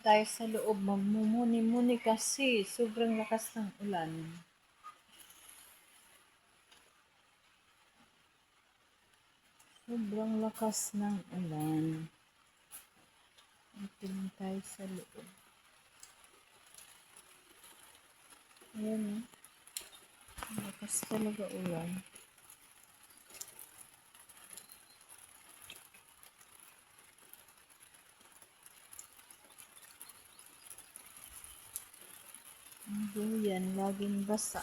Tayo sa loob, magmumuni-muni kasi sobrang lakas ng ulan. Sobrang lakas ng ulan. Dito lang tayo sa loob. Ayan o. Lakas talaga ulan. Yan, laging basa.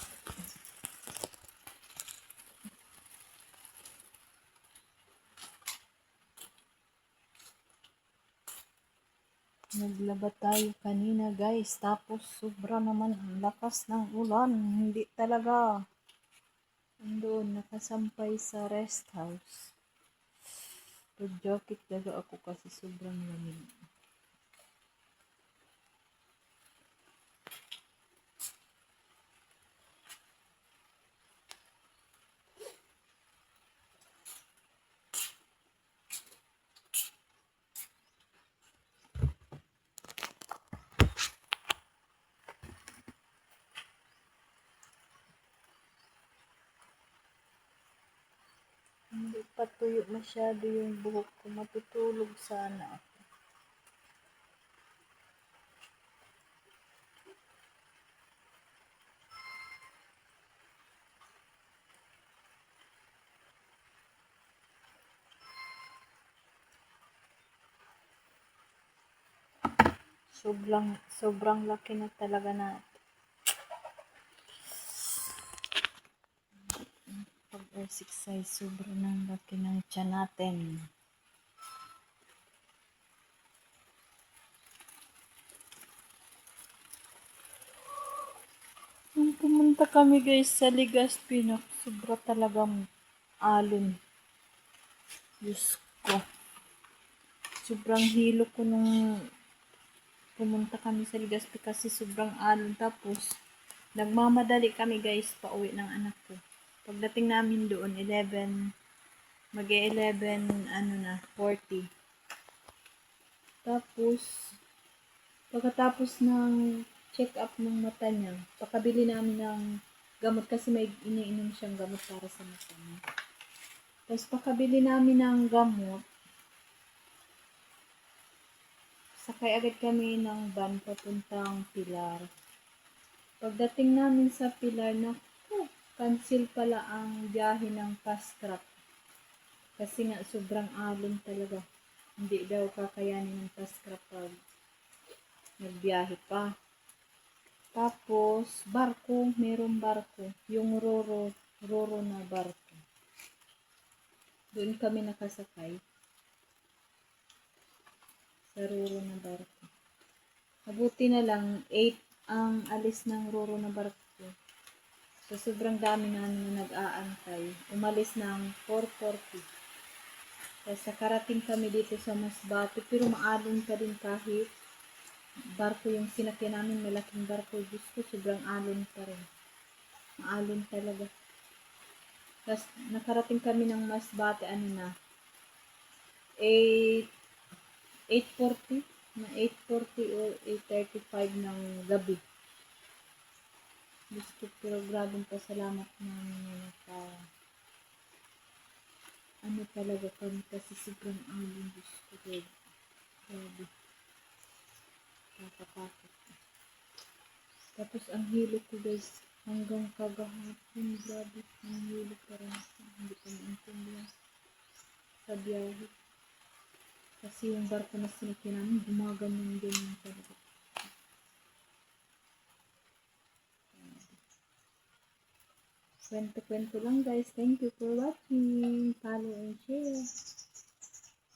Naglaba tayo kanina guys, tapos sobra naman ang lakas ng ulan. Hindi talaga. Andoon, nakasampay sa rest house. Pag-jacket talaga ako kasi sobrang lamig. Hindi pa tuyo masyado yung buhok ko. Matutulog sana ako. Sobrang laki na talaga na pag-exercise. Sobrang laki ng tiyan natin. Nung pumunta kami guys sa Legazpi, sobra talagang alon. Diyos ko. Sobrang hilo ko nung pumunta kami sa Legazpi kasi sobrang alon. Tapos, nagmamadali kami guys pauwi ng anak ko. Pagdating namin doon, 11, mag-11, 40. Tapos, pagkatapos ng check-up ng mata niya, pakabili namin ng gamot kasi may iniinom siyang gamot para sa mata niya. Tapos, pakabili namin ng gamot, sakay agad kami ng van papuntang Pilar. Pagdating namin sa Pilar, cancel pala ang biyahe ng fast track. Kasi nga sobrang alon talaga. Hindi daw kakayanin ng fast track pag nagbiyahe pa. Tapos, merong barko. Yung roro na barko. Doon kami nakasakay. Sa roro na barko. Mabuti na lang, 8 ang alis ng roro na barko. So, sobrang dami namin na nag-aantay. Umalis ng 4:40. Tapos, nakarating kami dito sa Masbate. Pero maalon pa din kahit barko yung sinakyan namin. Malaking barko. Diyos ko, sobrang alon pa rin. Maalon talaga. Tapos, nakarating kami ng Masbate, 8:40 na 8:40 o 8:35 ng gabi. Gusto pero grabing pasalamat namin na talaga kami kasi sobrang alon. Gusto ko grabe. Nakakatakot. Tapos ang hilo ko guys hanggang kagahapon grabe ang hilo pa rin ako. Hindi ko maintindihan sa biyahe. Kasi yung barko na sinakyan namin, gumaganyan talaga. Kwento-kwento lang guys. Thank you for watching. Follow and share.